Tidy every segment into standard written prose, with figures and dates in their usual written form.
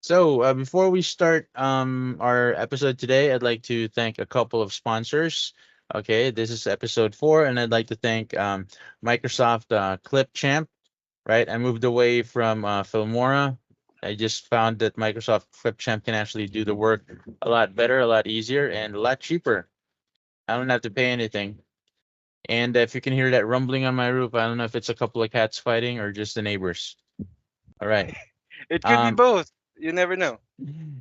So, before we start our episode today, I'd like to thank a couple of sponsors. Okay, this is episode 4, and I'd like to thank Microsoft Clipchamp. Right, I moved away from Filmora. I just found that Microsoft Clipchamp can actually do the work a lot better, a lot easier, and a lot cheaper. I don't have to pay anything. And if you can hear that rumbling on my roof, I don't know if it's a couple of cats fighting or just the neighbors. All right. It could be Um, both. You never know.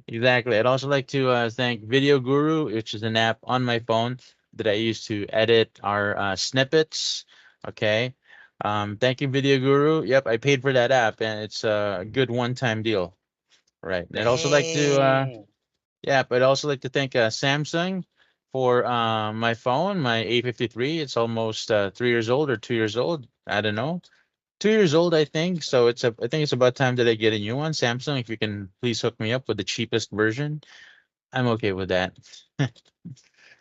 Exactly. I'd also like to thank Video Guru, which is an app on my phone that I use to edit our snippets. Okay. Thank you, Video Guru. Yep, I paid for that app, and it's a good one-time deal. Right. And I'd also like to, Dang. yeah, but I'd also like to thank Samsung for my phone, my A53. It's almost 3 years old or 2 years old. I don't know. 2 years old, I think. So I think it's about time that I get a new one. Samsung, if you can please hook me up with the cheapest version, I'm okay with that.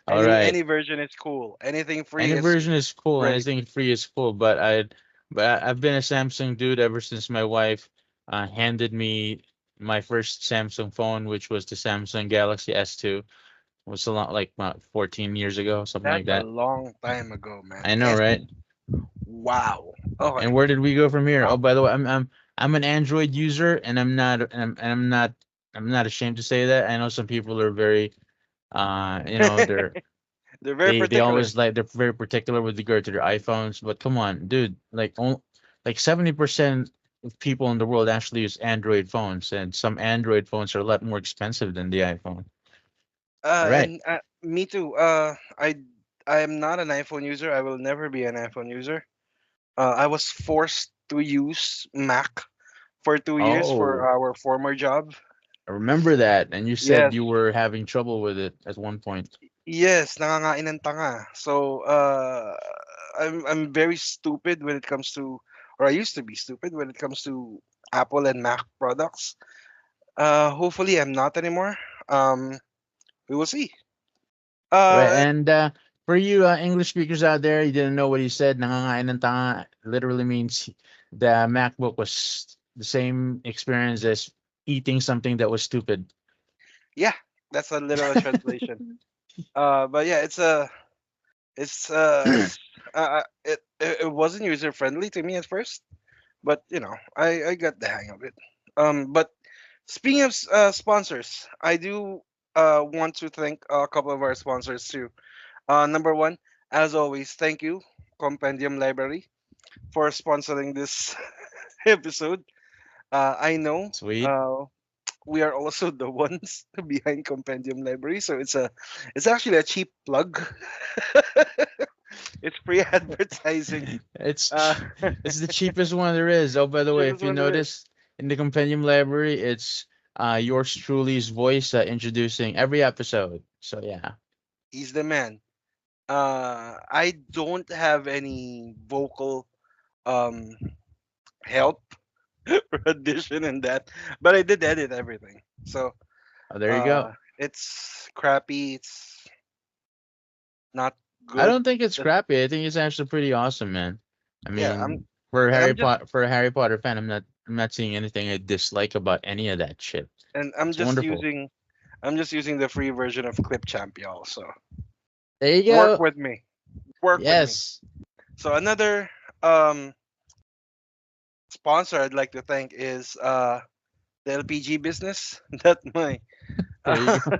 All right. Any version is cool. Anything free Any is version is cool. great. Anything free is cool. I've been a Samsung dude ever since my wife handed me my first Samsung phone, which was the Samsung Galaxy S2. It was a lot like about 14 years ago, something like That's a that. long time ago, man. I know, Yes. right? Wow. Okay. And where did we go from here? Oh, Wow. by the way, I'm an Android user, and I'm not ashamed to say that. I know some people are very They're very they particular. always like they're very particular with regard to their iPhones. But come on, dude, like 70% of people in the world actually use Android phones, and some Android phones are a lot more expensive than the iPhone. All right. And me too. I am not an iPhone user. I will never be an iPhone user. I was forced to use Mac for 2 years for Oh, our former job. I remember that. And you said Yes. you were having trouble with it at one point. Yes, nangangain ng tanga. So, I'm very stupid when it comes to, or I used to be stupid when it comes to Apple and Mac products. Hopefully, I'm not anymore. Um, we will see. Right. Uh, And for you English speakers out there, you didn't know what he said. Nangangain ng tanga literally means the MacBook was the same experience as eating something that was stupid. yeah, that's a literal translation. But yeah, it's it wasn't user friendly to me at first, but I got the hang of it. But speaking of sponsors, I do want to thank a couple of our sponsors too. Number one, as always, thank you, Compendium Library, for sponsoring this episode. I know Sweet. we are also the ones behind Compendium Library, so it's actually a cheap plug. It's free advertising. It's Uh, it's the cheapest one there is. Oh, by the way, cheapest if you one there is. notice in the Compendium Library, it's yours truly's voice introducing every episode. So yeah. He's the man. I don't have any vocal um help for audition and that, but I did edit everything. So Oh, there you go. it's crappy. It's not I good. don't think it's Just crappy. I think it's actually pretty awesome, man. I yeah, I'm mean, for a and I'm just For a Harry Potter fan, I'm not seeing anything I dislike about any of that shit. and I'm It's just wonderful. using I'm just using the free version of Clipchamp, y'all. So There you work go. with me. Work with me. Yes. So another um sponsor I'd like to thank is the LPG business that my There you uh, go.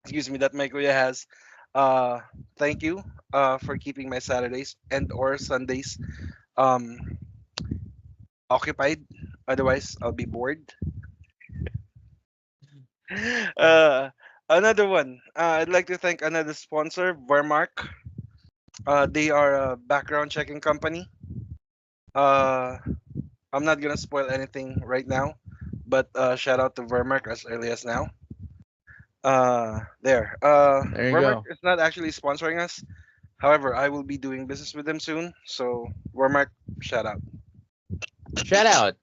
excuse me, that my kuya has. Uh, Thank you for keeping my Saturdays and or Sundays um occupied. Otherwise, I'll be bored. Uh, Another one. I'd like to thank another sponsor, Vermark. They are a background checking company. Uh, I'm not gonna spoil anything right now, but shout out to Vermark as early as now. There. There you Vermark go. is not actually sponsoring us. However, I will be doing business with them soon. So Vermark, shout out. Shout out.